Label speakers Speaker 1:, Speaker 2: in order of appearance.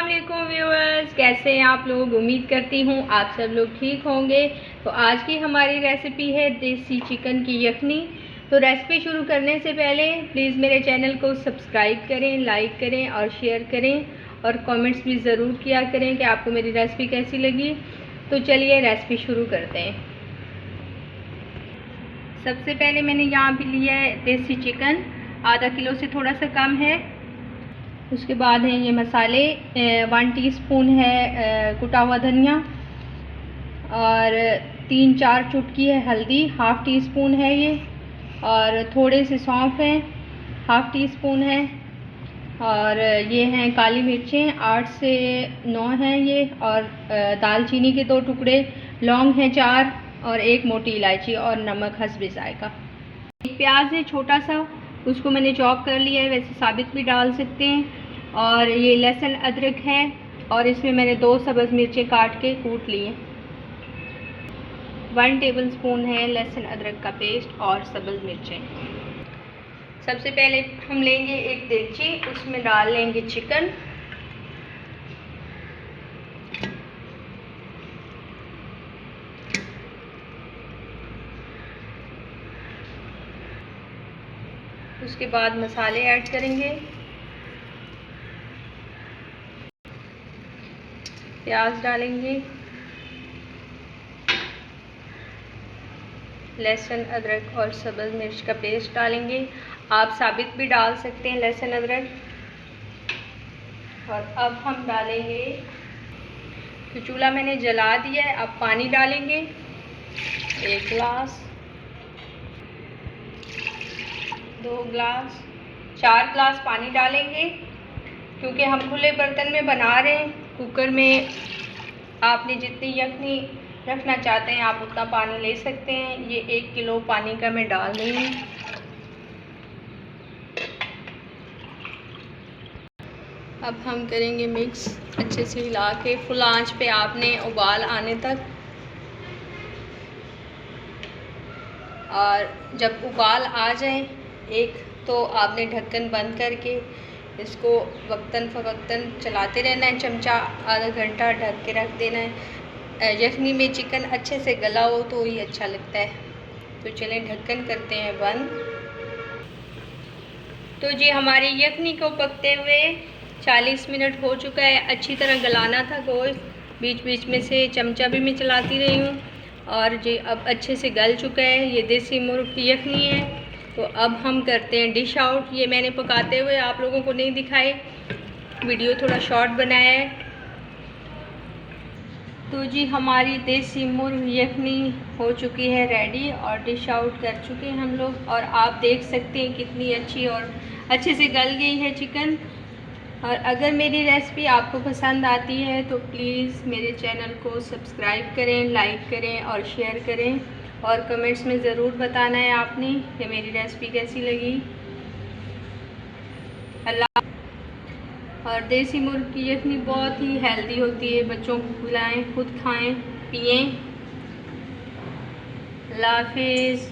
Speaker 1: अस्सलाम वालेकुम व्यूअर्स, कैसे हैं आप लोग। उम्मीद करती हूँ आप सब लोग ठीक होंगे। तो आज की हमारी रेसिपी है देसी चिकन की यखनी। तो रेसिपी शुरू करने से पहले प्लीज़ मेरे चैनल को सब्सक्राइब करें, लाइक करें और शेयर करें और कमेंट्स भी ज़रूर किया करें कि आपको मेरी रेसिपी कैसी लगी। तो चलिए रेसिपी शुरू करते हैं। सबसे पहले मैंने यहाँ पे लिया है देसी चिकन, आधा किलो से थोड़ा सा कम है। उसके बाद है ये मसाले, 1 टीस्पून है कुटा हुआ धनिया और 3-4 चुटकी है हल्दी, हाफ़ टी स्पून है ये, और थोड़े से सौंफ हैं, हाफ़ टी स्पून है, और ये हैं काली मिर्चें 8 से 9 हैं ये, और दालचीनी के 2 टुकड़े, लौंग हैं 4 और 1 मोटी इलायची, और नमक हस्बे जायका। एक प्याज है छोटा सा, उसको मैंने चॉप कर लिया है, वैसे साबित भी डाल सकते हैं। और ये लहसुन अदरक है, और इसमें मैंने 2 सब्ज़ मिर्चें काट के कूट ली हैं। 1 टेबलस्पून है लहसुन अदरक का पेस्ट और सब्ज़ मिर्चें। सबसे पहले हम लेंगे एक देगची, उसमें डाल लेंगे चिकन। उसके बाद मसाले ऐड करेंगे, प्याज डालेंगे, लहसुन अदरक और सब्ज़ मिर्च का पेस्ट डालेंगे। आप साबित भी डाल सकते हैं लहसुन अदरक। और अब हम डालेंगे, तो चूल्हा मैंने जला दिया है, अब पानी डालेंगे 1 गिलास, 2 गिलास, 4 गिलास पानी डालेंगे, क्योंकि हम खुले बर्तन में बना रहे हैं। कुकर में आपने जितनी यखनी रखना चाहते हैं आप उतना पानी ले सकते हैं। ये 1 किलो पानी का मैं डाल रही हूँ। अब हम करेंगे मिक्स, अच्छे से हिला के फुल आंच पे आपने उबाल आने तक। और जब उबाल आ जाए एक, तो आपने ढक्कन बंद करके इसको वक्तन फ़वक्तन चलाते रहना है। चमचा आधा घंटा ढक के रख देना है। यखनी में चिकन अच्छे से गला हो तो ही अच्छा लगता है। तो चलें ढक्कन करते हैं बंद। तो जी हमारी यखनी को पकते हुए 40 मिनट हो चुका है। अच्छी तरह गलाना था गोश्त, बीच बीच में से चमचा भी मैं चलाती रही हूँ, और जी अब अच्छे से गल चुका है। ये देसी मुर्ग की यखनी है। तो अब हम करते हैं डिश आउट। ये मैंने पकाते हुए आप लोगों को नहीं दिखाए, वीडियो थोड़ा शॉर्ट बनाया है। तो जी हमारी देसी मुर्ग यखनी हो चुकी है रेडी, और डिश आउट कर चुके हैं हम लोग। और आप देख सकते हैं कितनी अच्छी और अच्छे से गल गई है चिकन। और अगर मेरी रेसिपी आपको पसंद आती है तो प्लीज़ मेरे चैनल को सब्सक्राइब करें, लाइक करें और शेयर करें, और कमेंट्स में ज़रूर बताना है आपने कि मेरी रेसिपी कैसी लगी। अल्लाह। और देसी मुर्ग की यखनी बहुत ही हेल्दी होती है, बच्चों को खिलाएं, खुद खाएं, पिएं। अल्लाह हाफिज़।